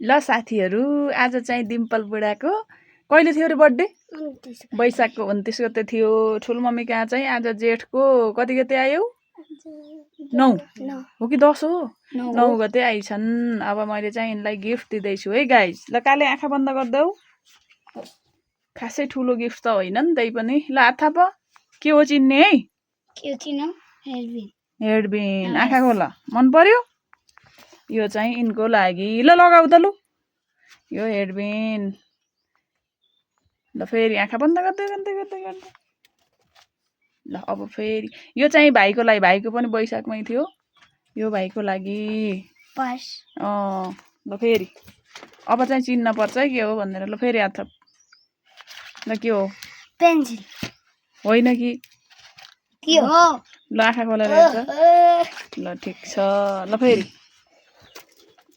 ल साथीहरू आज चाहिँ डिम्पल बुढाको कहिले थियो रे बर्थडे वैशाखको 29 गते थियो। ठुलमम्मी कहाँ चाहिँ आज जेठको कति गते आयो 9 हो कि 10 हो 9 गते आइछन्। अब मैले चाहिँ यिनलाई गिफ्ट दिँदैछु है गाइज। ल काले आँखा बन्द गर्देऊ। खासै ठुलो गिफ्ट त होइन नि त्यही पनि। ल हात थाप के हो चिन्ने है के चिन्नु हेडबिन आँखा खोल मन पर्यो। यो चाहिँ यिनको लागि ल लगाऊ त लु यो हेडबिन। ल फेरि आँखा बन्द गर्दै गर्दै गर्दै गर्दै ल अब फेरि यो चाहिँ भाइको लागि। भाइको पनि वैशाखमै थियो। यो भाइको लागि ल फेरि अब चाहिँ चिन्न पर्छ है के हो भनेर। ल फेरि हात थप। ल के हो पेन्सिल होइन कि के हो ल आँखा खोलेर हेर्छ। ल ठिक छ। ल फेरि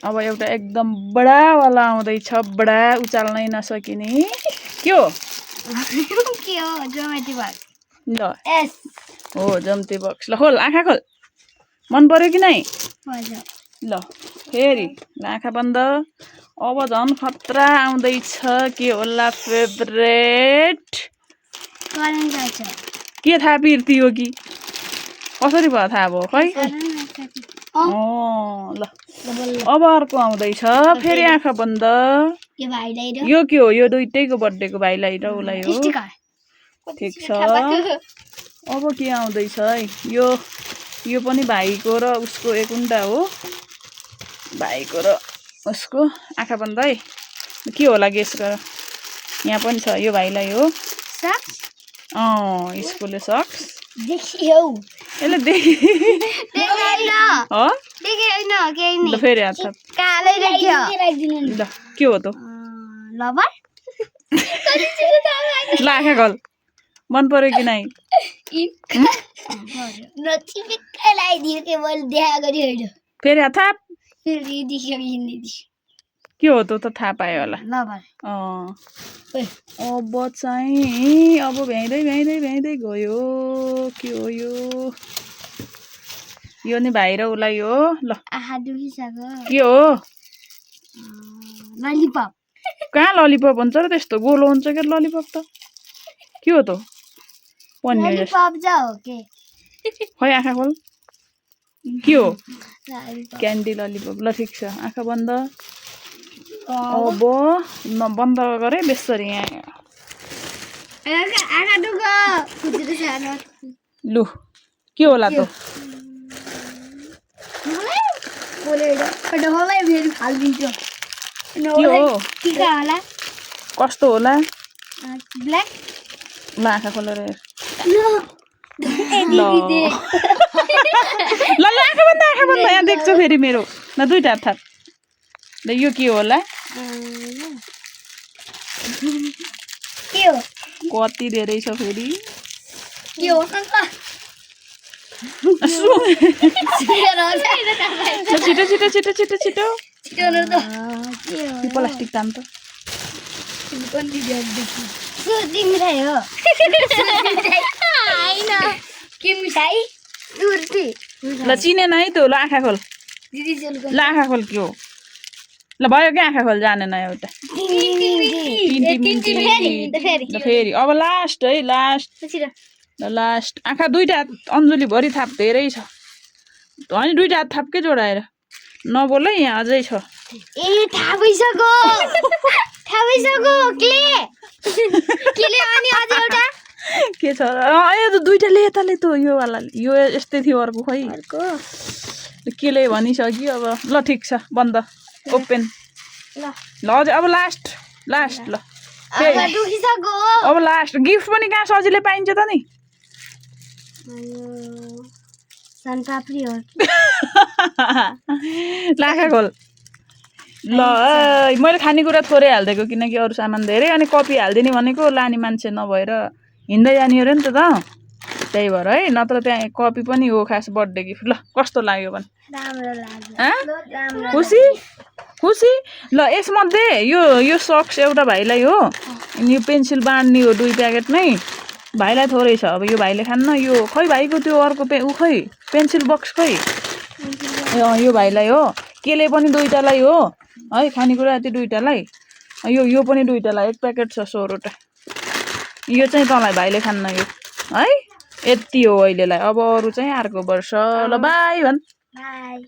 अब एउटा एकदम बडावाला आउँदैछ बडा उचाल्नै नसकिने के हो के हो ज्योमेट्री बक्स ल एस हो ज्योमेट्री बक्स। ल खोल आँखा खोल मन पर्यो कि नै। ल फेरि ल आँखा बन्द। अब झन् खतरा आउँदैछ के होला फेभरेट के थाहा पिर्ती हो कि कसरी भयो थाहा भयो खै। ल अब अर्को आउँदैछ फेरि आँखा बन्द। यो के हो यो दुइटैको बर्थडेको भाइलाई र उसलाई हो। ठिक छ। अब के आउँदैछ है यो पनि भाइको र उसको एकुन्टा हो। भाइको र उसको आँखा बन्द है। के होला गेस गर। यहाँ पनि छ यो भाइलाई हो। स्कुलले सक्स देखियो यसले ल फेरि हात थप। ल के हो त ल आँखा खोल मन पर्यो कि नै। फेरि हात थाप। के हो त थाहा पायो होला। अब चाहिँ अब भ्याइँदै भ्याइँदै भ्याइँदै गयो के हो यो नि भाइ र उसलाई हो। ल के हो ललिपप कहाँ ललिपप हुन्छ र त्यस्तो गोलो हुन्छ क्या ललिपप त के हो त पन्ने खै आँखा खोल के हो क्यान्डी ललिपप। ल ठिक छ आँखा बन्द। अब बन्द गरे बेसरी यहाँ लु के होला त कस्तो होला ल आँखा खोलेर हेर। ल आँखा बन्द यहाँ देख्छ फेरि मेरो। ल दुइटा हात थाप। ल यो के होला कति धेरै छ फेरि छिटो छिटो छिटो छिटो छिटो प्लास्टिक ताम त ल चिनेन है त। ल आँखा खोल ल आँखा खोल के हो। ल भयो क्या आँखा खोल जानेन एउटा ल फेरि अब लास्ट है लास्ट आँखा दुइटा अञ्जुली भरि थाप धेरै छ होइन दुइटा हात थापकै जोडाएर नबोल है यहाँ अझै छ। के छ ए दुइटा ले यताले त यो वाला यो यस्तै थियो अर्को खै केले भनिसक्यो अब। ल ठिक छ बन्द ओपेन। ल अझै अब लास्ट ल अब लास्ट गिफ्ट पनि कहाँ सजिलै पाइन्छ त नि। आँखा खोल। ल मैले खानेकुरा थोरै हालिदिएको किनकि अरू सामान धेरै अनि कपी हालिदिने भनेको लाने मान्छे नभएर हिँड्दै जाने अरे नि त त्यही भएर है नत्र त्यहाँ कपी पनि हो खास बर्थडे गिफ्ट। ल कस्तो लाग्यो भने खुसी। ल यसमध्ये यो सक्स एउटा भाइलाई हो अनि यो पेन्सिल बाँड्ने हो 2 प्याकेट नै भाइलाई थोरै छ। अब यो भाइले खान्न यो खै भाइको त्यो अर्को खै पेन्सिल बक्स खै यो भाइलाई हो केले पनि 2टालाई हो है खानेकुरा यति दुईटालाई यो पनि दुईटालाई एक प्याकेट छ 16 वटा यो चाहिँ तँलाई भाइले खान्न यो है यति हो अहिलेलाई अब अरू चाहिँ अर्को वर्ष ल बाई भन् बाई